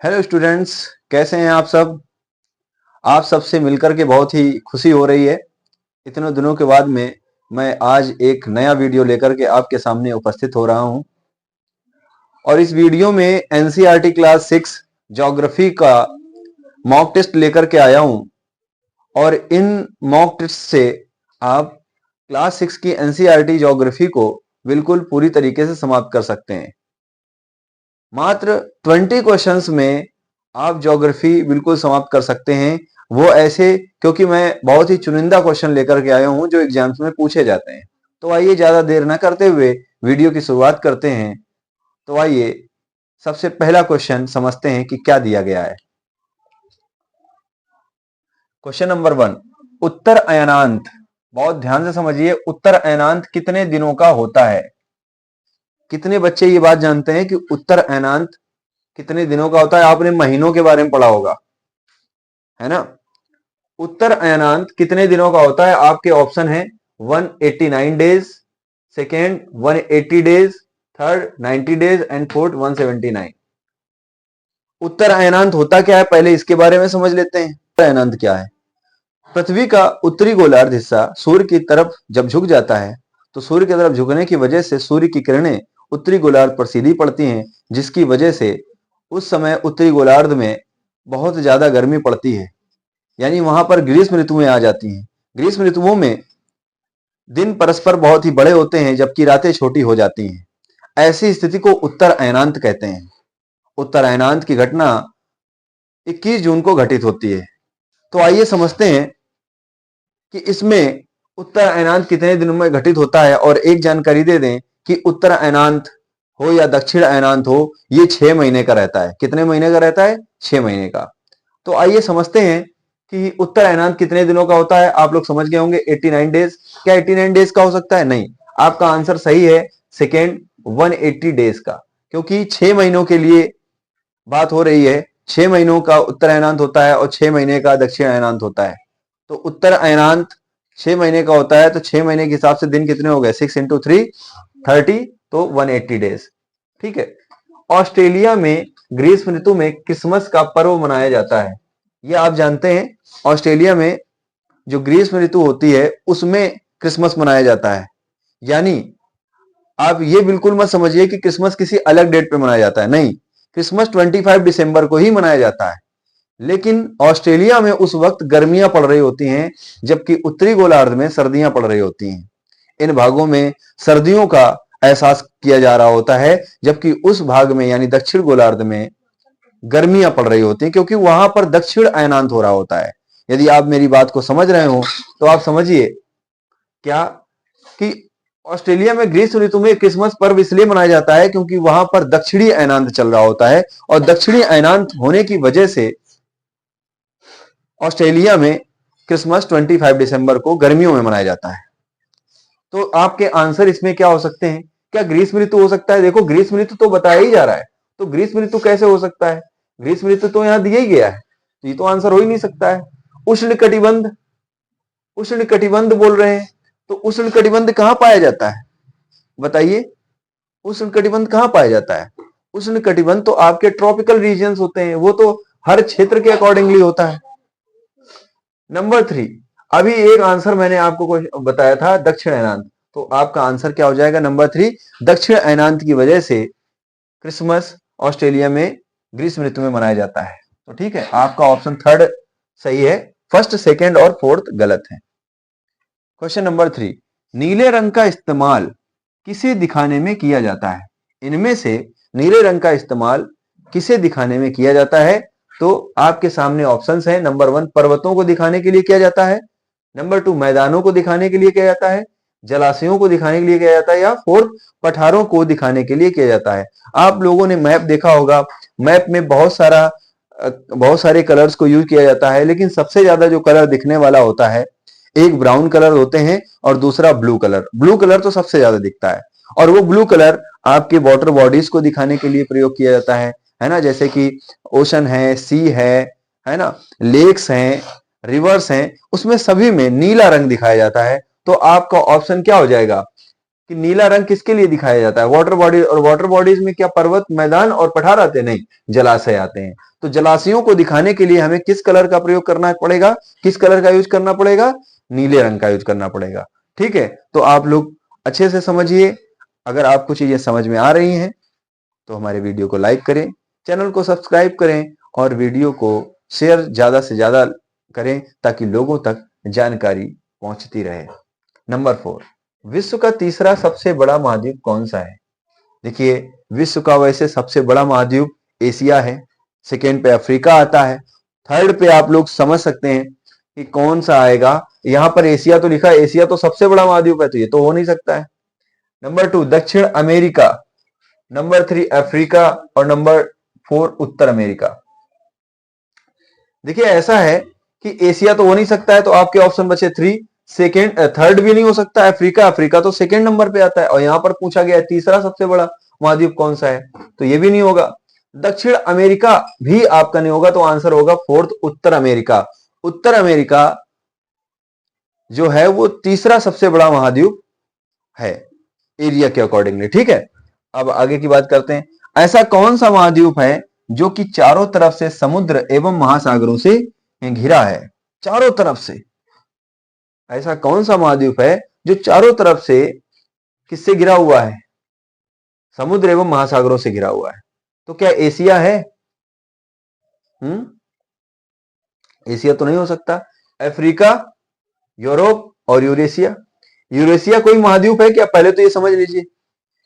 Hello students, कैसे हैं आप सब। आप सबसे मिलकर के बहुत ही खुशी हो रही है। इतने दिनों के बाद में मैं आज एक नया वीडियो लेकर के आपके सामने उपस्थित हो रहा हूं और इस वीडियो में एनसीईआरटी क्लास 6 ज्योग्राफी का मॉक टेस्ट लेकर के आया हूं और इन मॉक टेस्ट से आप क्लास 6 की एनसीईआरटी ज्योग्राफी को बिल्कुल पूरी तरीके से समाप्त कर सकते हैं। मात्र 20 क्वेश्चंस में आप ज्योग्राफी बिल्कुल समाप्त कर सकते हैं। वो ऐसे क्योंकि मैं बहुत ही चुनिंदा क्वेश्चन लेकर के आया हूं जो एग्जाम्स में पूछे जाते हैं। तो आइए ज्यादा देर ना करते हुए वीडियो की शुरुआत करते हैं। तो आइए सबसे पहला क्वेश्चन समझते हैं कि क्या दिया गया है। क्वेश्चन नंबर 1, उत्तर अयनांत। बहुत ध्यान से समझिए, उत्तर अयनांत कितने दिनों का होता है। कितने बच्चे ये बात जानते हैं कि उत्तर अयनांत कितने दिनों का होता है। आपने महीनों के बारे में पढ़ा होगा, है ना। उत्तर अयनांत कितने दिनों का होता है। आपके ऑप्शन है 189 days, second 180 days, third 90 days and fourth 179। उत्तर अयनांत होता क्या है, पहले इसके बारे में समझ लेते हैं। उत्तर अयनांत क्या है। पृथ्वी का उत्तरी गोलार्ध हिस्सा सूर्य की तरफ जब झुक जाता है तो सूर्य की तरफ झुकने की वजह से सूर्य की किरणें उत्तरी गोलार्ध पर सीधी पड़ती हैं, जिसकी वजह से उस समय उत्तरी गोलार्ध में बहुत ज्यादा गर्मी पड़ती है, यानी वहां पर ग्रीष्म ऋतुएं आ जाती हैं। ग्रीष्म ऋतुओं में दिन परस्पर बहुत ही बड़े होते हैं जबकि रातें छोटी हो जाती हैं। ऐसी स्थिति को उत्तर अयनांत कहते हैं। उत्तर अयनांत की घटना 21 जून को घटित होती है। तो आइए समझते हैं कि इसमें उत्तर अयनांत कितने दिनों में घटित होता है। और एक जानकारी दे दें कि उत्तर अयनांत हो या दक्षिण अयनांत हो, ये 6 महीने का रहता है। कितने महीने का रहता है? 6 महीने का। तो आइए समझते हैं कि उत्तर अयनांत कितने दिनों का होता है। आप लोग समझ गए होंगे 89 डेज। क्या 89 डेज का हो सकता है? नहीं, आपका आंसर सही है सेकेंड 180 डेज का, क्योंकि 6 महीनों के लिए बात हो रही है। 6 महीनों का उत्तर अयनांत होता है और 6 महीने का दक्षिण अयनांत होता है। तो उत्तर अयनांत 6 महीने का होता है, तो 6 महीने के हिसाब से दिन कितने हो गए? 6 इंटू 3 30, तो 180 डेज। ठीक है। ऑस्ट्रेलिया में ग्रीष्म ऋतु में क्रिसमस का पर्व मनाया जाता है। ये आप जानते हैं, ऑस्ट्रेलिया में जो ग्रीष्म ऋतु होती है उसमें क्रिसमस मनाया जाता है। यानी आप ये बिल्कुल मत समझिए कि क्रिसमस किसी अलग डेट पे मनाया जाता है। नहीं, क्रिसमस 25 दिसंबर को ही मनाया जाता है। लेकिन ऑस्ट्रेलिया में उस वक्त गर्मियां पड़ रही होती हैं जबकि उत्तरी गोलार्ध में सर्दियां पड़ रही होती हैं। इन भागों में सर्दियों का एहसास किया जा रहा होता है जबकि उस भाग में यानी दक्षिण गोलार्ध में गर्मियां पड़ रही होती हैं, क्योंकि वहां पर दक्षिण अयनांत हो रहा होता है। यदि आप मेरी बात को समझ रहे हो तो आप समझिए क्या कि ऑस्ट्रेलिया में ग्रीष्म ऋतु में क्रिसमस पर्व इसलिए मनाया जाता है क्योंकि वहां पर दक्षिणी अयनांत चल रहा होता है और दक्षिणी अयनांत होने की वजह से ऑस्ट्रेलिया में क्रिसमस 25 दिसंबर को गर्मियों में मनाया जाता है। तो आपके आंसर इसमें क्या हो सकते हैं? क्या ग्रीष्म ऋतु हो सकता है? देखो, ग्रीष्म ऋतु तो बताया ही जा रहा है, तो ग्रीष्म ऋतु कैसे हो सकता है? ग्रीष्म ऋतु तो यहां दिया ही गया है, तो ये तो आंसर हो ही नहीं सकता है। उष्ण कटिबंध, उष्ण कटिबंध बोल रहे हैं, तो उष्ण कटिबंध कहां पाया जाता है? बताइए, उष्ण कटिबंध कहां पाया जाता है? उष्ण कटिबंध तो आपके ट्रॉपिकल रीजन्स होते हैं, वो तो हर क्षेत्र के अकॉर्डिंगली होता है। नंबर 3, अभी एक आंसर मैंने आपको बताया था दक्षिण अयनांत, तो आपका आंसर क्या हो जाएगा? नंबर 3, दक्षिण अयनांत की वजह से क्रिसमस ऑस्ट्रेलिया में ग्रीष्म ऋतु में मनाया जाता है। तो ठीक है, आपका ऑप्शन थर्ड सही है। फर्स्ट, सेकेंड और फोर्थ गलत है। क्वेश्चन नंबर 3, नीले रंग का इस्तेमाल किसे दिखाने में किया जाता है? इनमें से नीले रंग का इस्तेमाल किसे दिखाने में किया जाता है? तो आपके सामने ऑप्शंस हैं। नंबर 1, पर्वतों को दिखाने के लिए किया जाता है। नंबर 2, मैदानों को दिखाने के लिए किया जाता है। जलाशयों को दिखाने के लिए किया जाता है। या फोर्थ, पठारों को दिखाने के लिए किया जाता है। आप लोगों ने मैप देखा होगा, मैप में बहुत सारे कलर्स को यूज किया जाता है, लेकिन सबसे ज्यादा जो कलर दिखने वाला होता है, एक ब्राउन कलर होते हैं और दूसरा ब्लू कलर। ब्लू कलर तो सबसे ज्यादा दिखता है और वो ब्लू कलर आपके वाटर बॉडीज को दिखाने के लिए प्रयोग किया जाता है ना। जैसे कि ओशन है, सी है ना, लेक्स हैं, रिवर्स हैं, उसमें सभी में नीला रंग दिखाया जाता है। तो आपका ऑप्शन क्या हो जाएगा? कि नीला रंग किसके लिए दिखाया जाता है? वाटर बॉडी, और वाटर बॉडीज में क्या पर्वत, मैदान और पठार आते हैं? नहीं, जलाशय आते हैं। तो जलाशयों को दिखाने के लिए हमें किस कलर का प्रयोग करना पड़ेगा, किस कलर का यूज करना पड़ेगा? नीले रंग का यूज करना पड़ेगा। ठीक है, तो आप लोग अच्छे से समझिए। अगर आपको चीजें समझ में आ रही हैं तो हमारे वीडियो को लाइक करें, चैनल को सब्सक्राइब करें और वीडियो को शेयर ज्यादा से ज्यादा करें ताकि लोगों तक जानकारी पहुंचती रहे। नंबर 4, विश्व का तीसरा सबसे बड़ा महाद्वीप कौन सा है? देखिए, विश्व का वैसे सबसे बड़ा महाद्वीप एशिया है, सेकेंड पे अफ्रीका आता है, थर्ड पे आप लोग समझ सकते हैं कि कौन सा आएगा। यहां पर एशिया तो लिखा है, एशिया तो सबसे बड़ा महाद्वीप है, तो ये तो हो नहीं सकता है। नंबर 2 दक्षिण अमेरिका, नंबर 3 अफ्रीका और नंबर 4 उत्तर अमेरिका। देखिए ऐसा है कि एशिया तो हो नहीं सकता है, तो आपके ऑप्शन बचे 3, सेकेंड, थर्ड भी नहीं हो सकता अफ्रीका, अफ्रीका तो सेकेंड नंबर पे आता है, और यहां पर पूछा गया है तीसरा सबसे बड़ा महाद्वीप कौन सा है, तो ये भी नहीं होगा। दक्षिण अमेरिका भी आपका नहीं होगा, तो आंसर होगा 4th उत्तर अमेरिका। उत्तर अमेरिका जो है वो तीसरा सबसे बड़ा महाद्वीप है एरिया के अकॉर्डिंगली। ठीक है, अब आगे की बात करते हैं। ऐसा कौन सा महाद्वीप है जो कि चारों तरफ से समुद्र एवं महासागरों से घिरा है? चारों तरफ से ऐसा कौन सा महाद्वीप है जो चारों तरफ से किससे घिरा हुआ है? समुद्र एवं महासागरों से घिरा हुआ है। तो क्या एशिया है? एशिया तो नहीं हो सकता। अफ्रीका, यूरोप और यूरेशिया। यूरेशिया कोई महाद्वीप है क्या? पहले तो ये समझ लीजिए,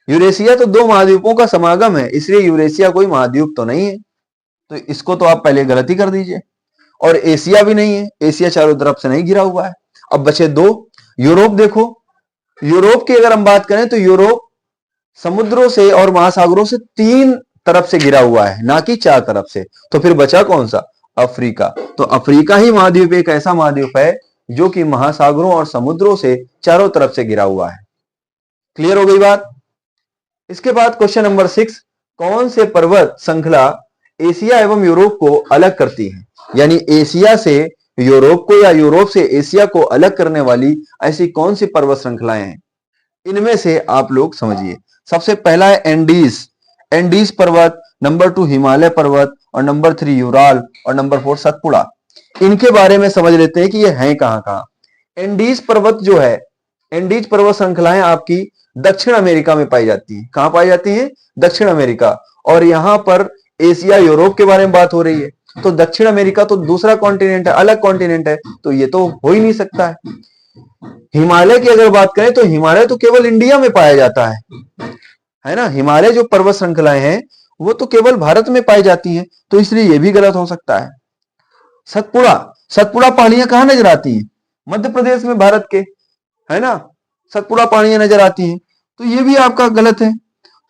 यूरेशिया तो 2 महाद्वीपों का समागम है, इसलिए यूरेशिया कोई महाद्वीप तो नहीं है। तो इसको तो आप पहले गलती कर दीजिए। और एशिया भी नहीं है, एशिया चारों तरफ से नहीं घिरा हुआ है। अब बचे 2, यूरोप। देखो, यूरोप की अगर हम बात करें तो यूरोप समुद्रों से और महासागरों से 3 तरफ से घिरा हुआ है, ना कि 4 तरफ से। तो फिर बचा कौन सा? अफ्रीका। तो अफ्रीका ही महाद्वीप एक ऐसा महाद्वीप है जो कि महासागरों और समुद्रों से चारों तरफ से घिरा हुआ है। क्लियर हो गई बात? इसके बाद क्वेश्चन नंबर 6, कौन से पर्वत श्रृंखला एशिया एवं यूरोप को अलग करती है? यानी एशिया से यूरोप को या यूरोप से एशिया को अलग करने वाली ऐसी कौन सी पर्वत श्रृंखलाएं हैं? इनमें से आप लोग समझिए। सबसे पहला है एंडीज, एंडीज पर्वत, नंबर 2 हिमालय पर्वत और नंबर 3 यूराल और नंबर 4 सतपुड़ा। इनके बारे में समझ लेते हैं कि ये हैं कहां कहां। एंडीज पर्वत जो है, एंडीज पर्वत श्रृंखलाएं आपकी दक्षिण अमेरिका में पाई जाती हैं। कहां पाई जाती हैं? दक्षिण अमेरिका। और यहां पर एशिया यूरोप के बारे में बात हो रही है, तो दक्षिण अमेरिका तो दूसरा कॉन्टिनेंट है, अलग कॉन्टिनेंट है, तो ये तो हो ही नहीं सकता है। हिमालय की अगर बात करें तो हिमालय तो केवल इंडिया में पाया जाता है ना। हिमालय जो पर्वत श्रृंखलाएं हैं वो तो केवल भारत में पाई जाती हैं, तो इसलिए ये भी गलत हो सकता है। सतपुड़ा, सतपुड़ा पहाड़ियां कहां नजर आती हैं? मध्य प्रदेश में, भारत के, है ना, सतपुड़ा पहाड़ियां नजर आती हैं, तो ये भी आपका गलत है।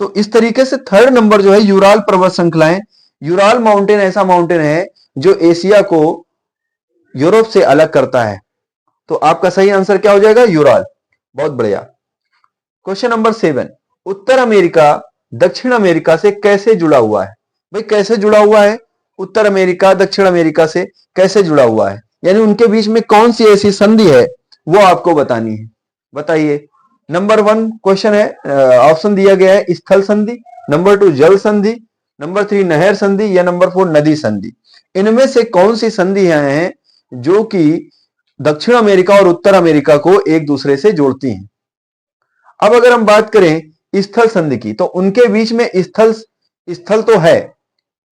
तो इस तरीके से थर्ड नंबर जो है यूराल पर्वत श्रृंखलाएं। यूराल माउंटेन ऐसा माउंटेन है जो एशिया को यूरोप से अलग करता है। तो आपका सही आंसर क्या हो जाएगा? यूराल। बहुत बढ़िया। क्वेश्चन नंबर 7, उत्तर अमेरिका दक्षिण अमेरिका से कैसे जुड़ा हुआ है? भाई कैसे जुड़ा हुआ है? उत्तर अमेरिका दक्षिण अमेरिका से कैसे जुड़ा हुआ है, यानी उनके बीच में कौन सी ऐसी संधि है वो आपको बतानी है। बताइए। नंबर 1 क्वेश्चन है, ऑप्शन दिया गया है स्थल संधि, नंबर 2 जल संधि, नंबर 3 नहर संधि या नंबर 4 नदी संधि। इनमें से कौन सी संधि हैं जो कि दक्षिण अमेरिका और उत्तर अमेरिका को एक दूसरे से जोड़ती हैं? अब अगर हम बात करें स्थल संधि की, तो उनके बीच में स्थल स्थल तो है,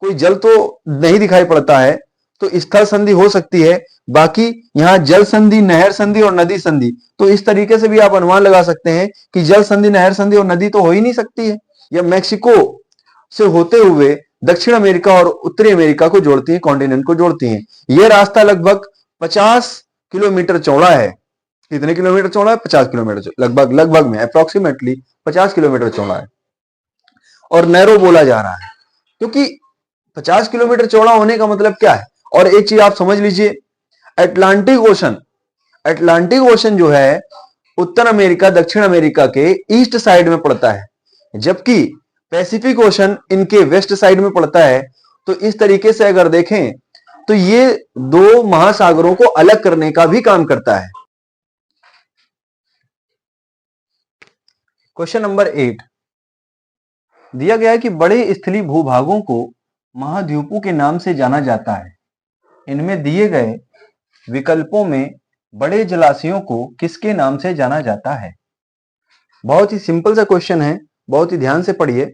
कोई जल तो नहीं दिखाई पड़ता है, तो स्थल संधि हो सकती है। बाकी यहां जल संधि, नहर संधि और नदी संधि, तो इस तरीके से भी आप अनुमान लगा सकते हैं कि जल संधि, नहर संधि और नदी तो हो ही नहीं सकती है। यह मैक्सिको से होते हुए दक्षिण अमेरिका और उत्तरी अमेरिका को जोड़ती है, कॉन्टिनेंट को जोड़ती है। यह रास्ता लगभग 50 किलोमीटर चौड़ा है। कितने किलोमीटर चौड़ा है? 50 किलोमीटर, लगभग लगभग में अप्रोक्सीमेटली 50 किलोमीटर चौड़ा है, और नैरो बोला जा रहा है क्योंकि 50 किलोमीटर चौड़ा होने का मतलब क्या है? और एक चीज आप समझ लीजिए, अटलांटिक ओशन, अटलांटिक ओशन जो है उत्तर अमेरिका दक्षिण अमेरिका के ईस्ट साइड में पड़ता है, जबकि पैसिफिक ओशन इनके वेस्ट साइड में पड़ता है। तो इस तरीके से अगर देखें तो ये 2 महासागरों को अलग करने का भी काम करता है। क्वेश्चन नंबर 8 दिया गया है कि बड़े स्थलीय भूभागों को महाद्वीपों के नाम से जाना जाता है। इनमें दिए गए विकल्पों में बड़े जलाशयों को किसके नाम से जाना जाता है? बहुत ही सिंपल सा क्वेश्चन है, बहुत ही ध्यान से पढ़िए।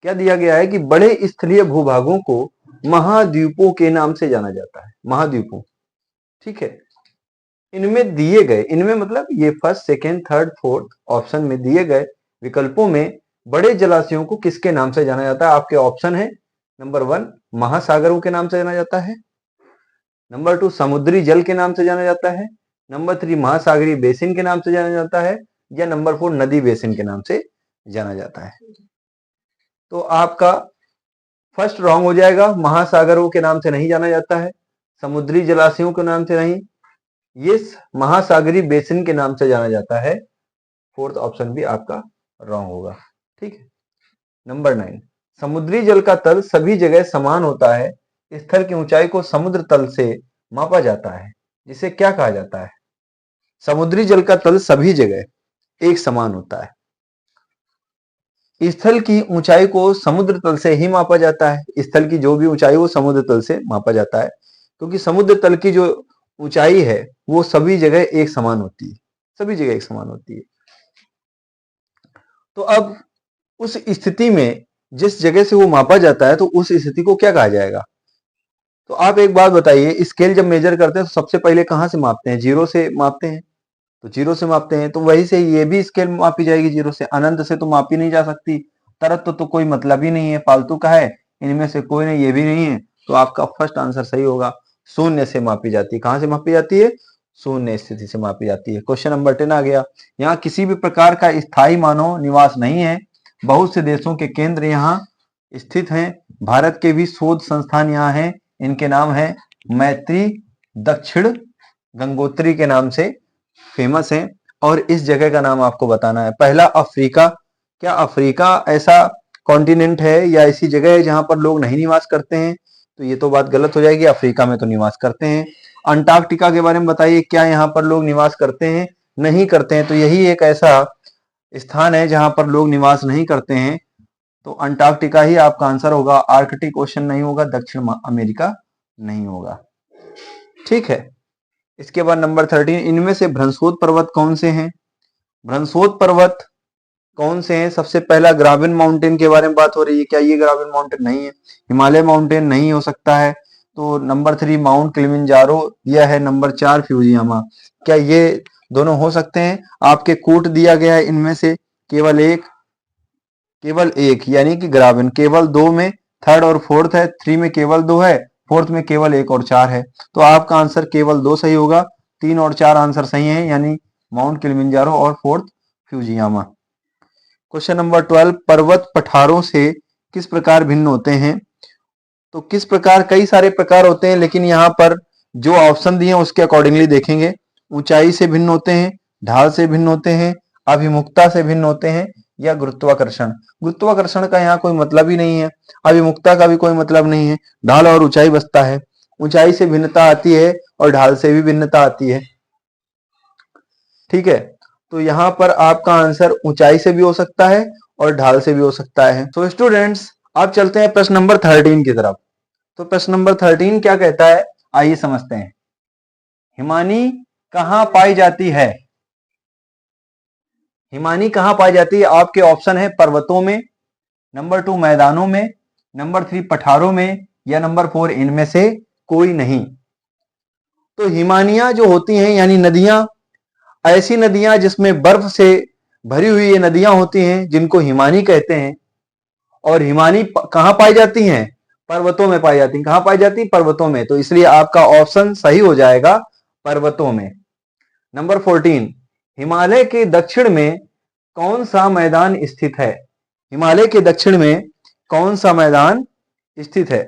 क्या दिया गया है कि बड़े स्थलीय भूभागों को महाद्वीपों के नाम से जाना जाता है। महाद्वीपों, ठीक है। इनमें दिए गए, इनमें मतलब ये first, second, third, fourth option में दिए गए विकल्पों में बड़े जलाशयों को किसके नाम से जाना जाता है? आपके ऑप्शन है नंबर 1 महासागरों के नाम से जाना जाता है, नंबर 2 समुद्री जल के नाम से जाना जाता है, नंबर 3 महासागरीय बेसिन के नाम से जाना जाता है, या नंबर 4 नदी बेसिन के नाम से जाना जाता है। तो आपका फर्स्ट रॉन्ग हो जाएगा, महासागरों के नाम से नहीं जाना जाता है, समुद्री जलाशयों के नाम से नहीं, ये महासागरीय बेसिन के नाम से जाना जाता है। फोर्थ ऑप्शन भी आपका रॉन्ग होगा, ठीक है। नंबर 9 समुद्री जल का तल सभी जगह समान होता है। स्थल की ऊंचाई को समुद्र तल से मापा जाता है, जिसे क्या कहा जाता है? समुद्री जल का तल सभी जगह एक समान होता है। स्थल की ऊंचाई को समुद्र तल से ही मापा जाता है। स्थल की जो भी ऊंचाई वो समुद्र तल से मापा जाता है, क्योंकि समुद्र तल की जो ऊंचाई है वो सभी जगह एक समान होती है, सभी जगह एक समान होती है। तो अब उस स्थिति में जिस जगह से वो मापा जाता है तो उस स्थिति को क्या कहा जाएगा? तो आप एक बात बताइए, स्केल जब मेजर करते हैं तो सबसे पहले कहां से मापते हैं? जीरो से मापते हैं, तो जीरो से मापते हैं, तो वही से ये भी स्केल मापी जाएगी जीरो से। अनंत से तो मापी नहीं जा सकती, तरत तो कोई मतलब ही नहीं है, फालतू का है, इनमें से कोई नहीं, ये भी नहीं है। तो आपका फर्स्ट आंसर सही होगा, शून्य से मापी जाती है। कहां से मापी जाती है? शून्य स्थिति से मापी जाती है। क्वेश्चन नंबर 10 आ गया। यहाँ किसी भी प्रकार का स्थायी मानव निवास नहीं है। बहुत से देशों के केंद्र यहाँ स्थित हैं। भारत के भी शोध संस्थान यहाँ हैं। इनके नाम है मैत्री, दक्षिण गंगोत्री के नाम से फेमस है। और इस जगह का नाम आपको बताना है। पहला अफ्रीका। क्या अफ्रीका ऐसा कॉन्टिनेंट है या ऐसी जगह है जहां पर लोग नहीं निवास करते हैं? तो ये तो बात गलत हो जाएगी, अफ्रीका में तो निवास करते हैं। अंटार्कटिका के बारे में बताइए, क्या यहाँ पर लोग निवास करते हैं? नहीं करते हैं। तो यही एक ऐसा स्थान है जहां पर लोग निवास नहीं करते हैं। तो अंटार्कटिका ही आपका आंसर होगा। आर्कटिक ओशन नहीं होगा, दक्षिण अमेरिका नहीं होगा, ठीक है। इसके बाद नंबर 13, इनमें से भ्रंशोद पर्वत कौन से हैं? भ्रंशोद पर्वत कौन से हैं? सबसे पहला ग्राबेन माउंटेन के बारे में बात हो रही है। क्या ये ग्राबेन माउंटेन नहीं है? हिमालय माउंटेन नहीं हो सकता है। तो नंबर 3 माउंट किलिमंजारो, यह है नंबर 4 फ्यूजियामा। क्या ये दोनों हो सकते हैं? आपके कोट दिया गया है इनमें से केवल एक यानी कि ग्राबेन केवल 2 में, थर्ड और फोर्थ है, 3 में केवल 2 है, फोर्थ में केवल 1 और 4 है। तो आपका आंसर केवल 2 सही होगा, 3 और 4 आंसर सही है, यानी माउंट किलिमंजारो और फोर्थ फ्यूजियामा। क्वेश्चन नंबर 12, पर्वत पठारों से किस प्रकार भिन्न होते हैं? तो किस प्रकार, कई सारे प्रकार होते हैं, लेकिन यहाँ पर जो ऑप्शन दिए हैं उसके अकॉर्डिंगली देखेंगे। ऊंचाई से भिन्न होते हैं, ढाल से भिन्न होते हैं, अभिमुखता से भिन्न होते हैं, या गुरुत्वाकर्षण। गुरुत्वाकर्षण का यहाँ कोई मतलब ही नहीं है, अभिमुखता का भी कोई मतलब नहीं है, ढाल और ऊंचाई बचता है। ऊंचाई से भिन्नता आती है और ढाल से भी भिन्नता आती है, ठीक है। तो यहाँ पर आपका आंसर ऊंचाई से भी हो सकता है और ढाल से भी हो सकता है। तो स्टूडेंट्स, आप चलते हैं प्रश्न नंबर 13 की तरफ। तो प्रश्न नंबर 13 क्या कहता है, आइए समझते हैं। हिमानी कहां पाई जाती है? हिमानी कहां पाई जाती है? आपके ऑप्शन है पर्वतों में, नंबर 2 मैदानों में, नंबर 3 पठारों में, या नंबर 4 इनमें से कोई नहीं। तो हिमानियां जो होती हैं यानी नदियां, ऐसी नदियां जिसमें बर्फ से भरी हुई ये नदियां होती हैं, जिनको हिमानी कहते हैं। और हिमानी कहां पाई जाती हैं? पर्वतों में पाई जाती हैं। कहां पाई जाती? पर्वतों में। तो इसलिए आपका ऑप्शन सही हो जाएगा, पर्वतों में। नंबर 14, हिमालय के दक्षिण में कौन सा मैदान स्थित है? हिमालय के दक्षिण में कौन सा मैदान स्थित है?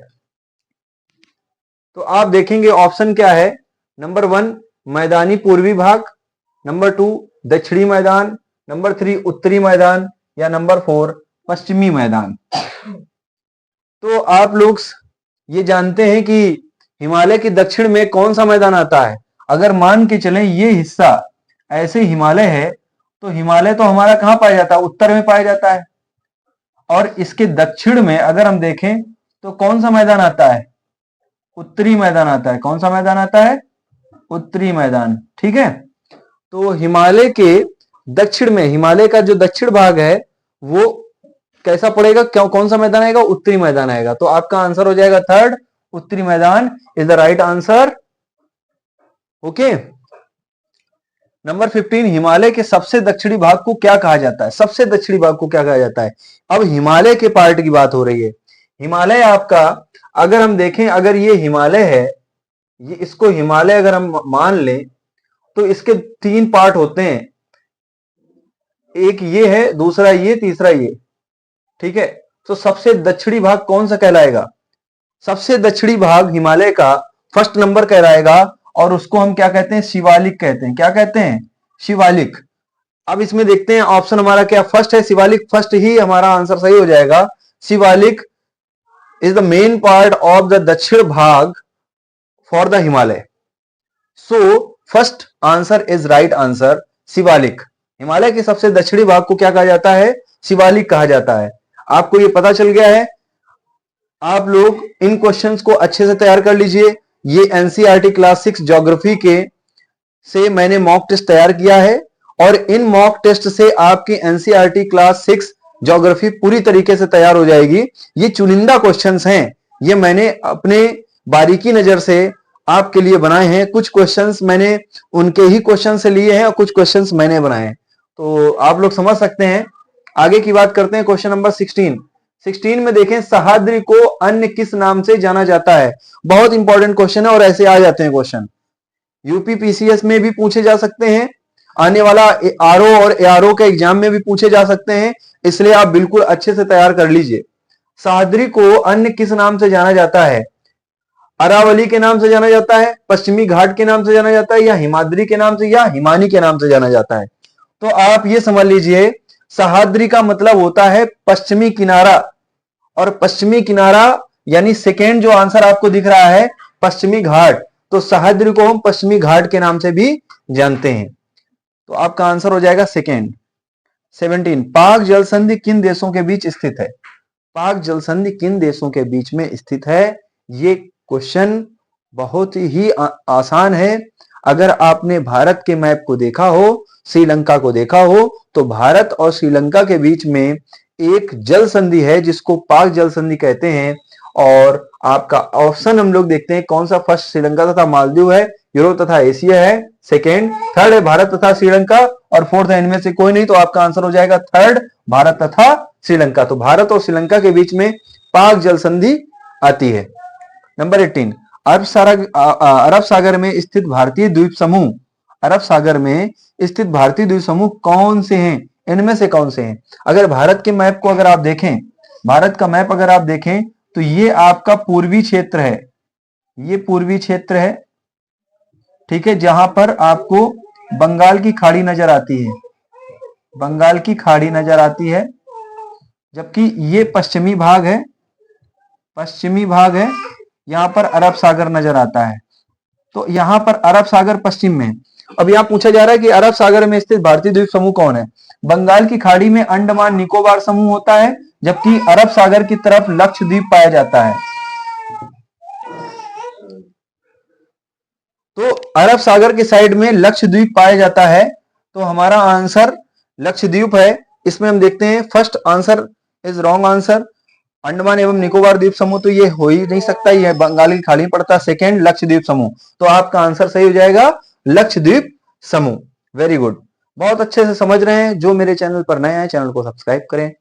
तो आप देखेंगे ऑप्शन क्या है। नंबर 1 मैदानी पूर्वी भाग, नंबर 2 दक्षिणी मैदान, नंबर 3 उत्तरी मैदान, या नंबर 4 पश्चिमी मैदान। तो आप लोग ये जानते हैं कि हिमालय के दक्षिण में कौन सा मैदान आता है। अगर मान के चलें ये हिस्सा ऐसे हिमालय है तो हिमालय तो हमारा कहाँ पाया जाता है? उत्तर में पाया जाता है। और इसके दक्षिण में अगर हम देखें तो कौन सा मैदान आता है? उत्तरी मैदान आता है। कौन सा मैदान आता है? उत्तरी मैदान। ठीक है, तो हिमालय के दक्षिण में, हिमालय का जो दक्षिण भाग है वो कैसा पड़ेगा? क्यों, कौन सा मैदान आएगा? उत्तरी मैदान आएगा। तो आपका आंसर हो जाएगा थर्ड, उत्तरी मैदान is the right answer. Okay, number 15, Himalaya के सबसे दक्षिणी भाग को क्या कहा जाता है? सबसे दक्षिणी भाग को क्या कहा जाता है? अब हिमालय के पार्ट की बात हो रही है। हिमालय आपका, अगर हम देखें, अगर ये हिमालय है, ये इसको हिमालय अगर हम मान लें तो इसके 3 पार्ट होते हैं। एक ये है, दूसरा ये, तीसरा ये। ठीक है, तो सबसे दक्षिणी भाग कौन सा कहलाएगा? सबसे दक्षिणी भाग हिमालय का फर्स्ट नंबर कहलाएगा और उसको हम क्या कहते हैं? शिवालिक कहते हैं। क्या कहते हैं? शिवालिक। अब इसमें देखते हैं ऑप्शन हमारा क्या फर्स्ट है? शिवालिक फर्स्ट ही हमारा आंसर सही हो जाएगा। Shivalik is the main part of the दक्षिण भाग for the Himalaya. So first answer is right answer, Shivalik. Himalaya के सबसे दक्षिणी भाग को क्या कहा जाता है? शिवालिक कहा जाता है। आपको ये पता चल गया है। आप लोग इन क्वेश्चंस को अच्छे से तैयार कर लीजिए। ये एनसीईआरटी क्लास 6 ज्योग्राफी के से मैंने मॉक टेस्ट तैयार किया है और इन मॉक टेस्ट से आपकी एनसीईआरटी क्लास 6 ज्योग्राफी पूरी तरीके से तैयार हो जाएगी। ये चुनिंदा क्वेश्चंस हैं, ये मैंने अपने बारीकी नजर से आपके लिए बनाए हैं। कुछ क्वेश्चंस मैंने उनके ही क्वेश्चन से लिए हैं और कुछ क्वेश्चंस मैंने बनाए हैं, तो आप लोग समझ सकते हैं। आगे की बात करते हैं। क्वेश्चन नंबर 16 में देखें, सह्याद्री को अन्य किस नाम से जाना जाता है? बहुत इंपॉर्टेंट क्वेश्चन है और ऐसे आ जाते हैं क्वेश्चन। यूपीपीसीएस में भी पूछे जा सकते हैं, आने वाला आरओ और एआरओ के एग्जाम में भी पूछे जा सकते हैं, इसलिए आप बिल्कुल अच्छे से तैयार कर लीजिए। सह्याद्री को अन्य किस नाम से जाना जाता है? अरावली के नाम से जाना जाता है, पश्चिमी घाट के नाम से जाना जाता है, या हिमाद्री के नाम से, या हिमानी के नाम से जाना जाता है? तो आप ये समझ लीजिए, सह्याद्री का मतलब होता है पश्चिमी किनारा, और पश्चिमी किनारा यानी सेकेंड जो आंसर आपको दिख रहा है पश्चिमी घाट, तो सह्याद्री को हम पश्चिमी घाट के नाम से भी जानते हैं। तो आपका आंसर हो जाएगा सेकेंड। 17, पाक जल संधि किन देशों के बीच स्थित है? पाक जल संधि किन देशों के बीच में स्थित है? ये क्वेश्चन बहुत ही आसान है। अगर आपने भारत के मैप को देखा हो, श्रीलंका को देखा हो, तो भारत और श्रीलंका के बीच में एक जल संधि है जिसको पाक जल संधि कहते हैं। और आपका ऑप्शन हम लोग देखते हैं कौन सा, फर्स्ट श्रीलंका तथा मालदीव है, यूरोप तथा एशिया है, सेकेंड, थर्ड है भारत तथा श्रीलंका, और फोर्थ है इनमें से कोई नहीं। तो आपका आंसर हो जाएगा थर्ड, भारत तथा श्रीलंका। तो भारत और श्रीलंका के बीच में पाक जल संधि आती है। नंबर 18, अरब सागर में स्थित भारतीय द्वीप समूह, अरब सागर में स्थित भारतीय द्वीप समूह कौन से हैं? इनमें से कौन से हैं? अगर भारत के मैप को अगर आप देखें, भारत का मैप अगर आप देखें तो ये आपका पूर्वी क्षेत्र है, ये पूर्वी क्षेत्र है। ठीक है, जहां पर आपको बंगाल की खाड़ी नजर आती है, बंगाल की खाड़ी नजर आती है, जबकि ये पश्चिमी भाग है, पश्चिमी भाग है, यहां पर अरब सागर नजर आता है। तो यहां पर अरब सागर पश्चिम में। अब यहां पूछा जा रहा है कि अरब सागर में स्थित भारतीय द्वीप समूह कौन है? बंगाल की खाड़ी में अंडमान निकोबार समूह होता है, जबकि अरब सागर की तरफ लक्षद्वीप पाया जाता है। तो अरब सागर के साइड में लक्षद्वीप पाया जाता है, तो हमारा आंसर लक्षद्वीप है। इसमें हम देखते हैं first answer is wrong answer, Andaman एवं निकोबार द्वीप समूह तो ये हो ही नहीं सकता, ये बंगाल की खाड़ी में पड़ता है। सेकेंड लक्षद्वीप समूह, तो आपका आंसर सही हो जाएगा लक्षद्वीप समूह। वेरी गुड, बहुत अच्छे से समझ रहे हैं। जो मेरे चैनल पर नए हैं, चैनल को सब्सक्राइब करें,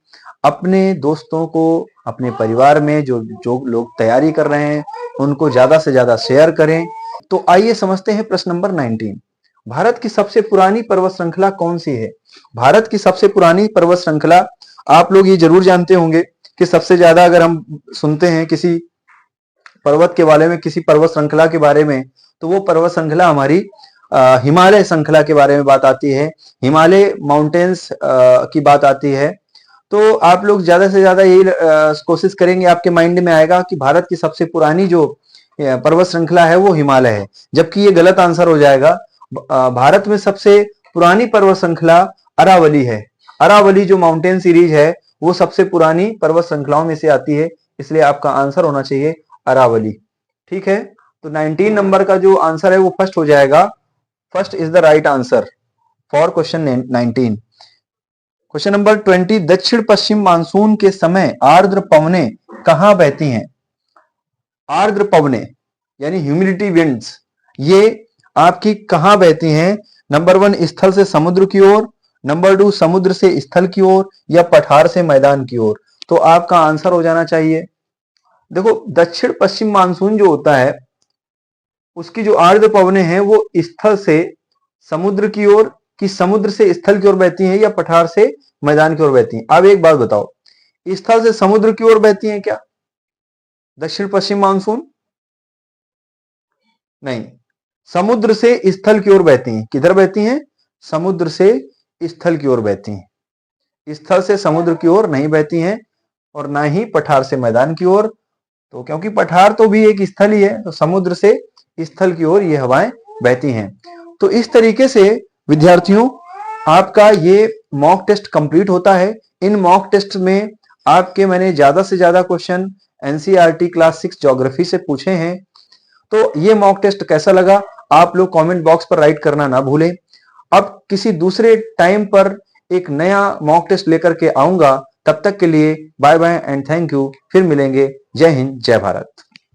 अपने दोस्तों को, अपने परिवार में जो लोग तैयारी कर रहे हैं उनको ज्यादा से ज्यादा शेयर करें। तो आइए समझते हैं प्रश्न नंबर 19, भारत की सबसे पुरानी पर्वत श्रृंखला कौन सी है? भारत की सबसे पुरानी पर्वत श्रृंखला, आप लोग ये जरूर जानते होंगे कि सबसे ज्यादा अगर हम सुनते हैं किसी पर्वत के बारे में, किसी पर्वत श्रृंखला के बारे में, तो वो पर्वत श्रृंखला हमारी हिमालय श्रृंखला के बारे में बात आती है, हिमालय माउंटेन्स की बात आती है। तो आप लोग ज्यादा से ज्यादा यही कोशिश करेंगे, आपके माइंड में आएगा कि भारत की सबसे पुरानी जो पर्वत श्रृंखला है वो हिमालय है, जबकि ये गलत आंसर हो जाएगा। भारत में सबसे पुरानी पर्वत श्रृंखला अरावली है। अरावली जो माउंटेन सीरीज है वो सबसे पुरानी पर्वत श्रृंखलाओं में से आती है, इसलिए आपका आंसर होना चाहिए अरावली। ठीक है, तो 19 नंबर का जो आंसर है वो फर्स्ट हो जाएगा। First is the right answer for question 19। Question number 20, दक्षिण पश्चिम मानसून के समय आर्द्र पवनें कहां बहती हैं? आर्द्र पवनें यानी ह्यूमिडिटी विंड्स, ये आपकी कहां बहती हैं? नंबर 1 स्थल से समुद्र की ओर, नंबर 2 समुद्र से स्थल की ओर, या पठार से मैदान की ओर। तो आपका आंसर हो जाना चाहिए, देखो दक्षिण पश्चिम मानसून जो होता है उसकी जो आर्द्र पवनें हैं वो स्थल से समुद्र की ओर, कि समुद्र से स्थल की ओर बहती हैं, या पठार से मैदान की ओर बहती हैं। अब एक बात बताओ, स्थल से समुद्र की ओर बहती हैं क्या दक्षिण पश्चिम मानसून? नहीं, समुद्र से स्थल की ओर बहती हैं। किधर बहती हैं? समुद्र से स्थल की ओर बहती हैं। स्थल से समुद्र की ओर नहीं बहती हैं, और ना ही पठार से मैदान की ओर। तो क्योंकि पठार तो भी एक स्थल ही है, तो समुद्र से स्थल की ओर ये हवाएं बहती हैं। तो इस तरीके से विद्यार्थियों आपका ये मॉक टेस्ट कंप्लीट होता है। इन मॉक टेस्ट में आपके मैंने ज्यादा से ज्यादा क्वेश्चन एनसीईआरटी क्लास 6 ज्योग्राफी से पूछे हैं। तो ये मॉक टेस्ट कैसा लगा आप लोग कमेंट बॉक्स पर राइट करना ना भूलें। अब किसी दूसरे टाइम पर एक नया मॉक टेस्ट लेकर के आऊंगा, तब तक के लिए bye bye and thank you. फिर मिलेंगे। जय हिंद, जय भारत।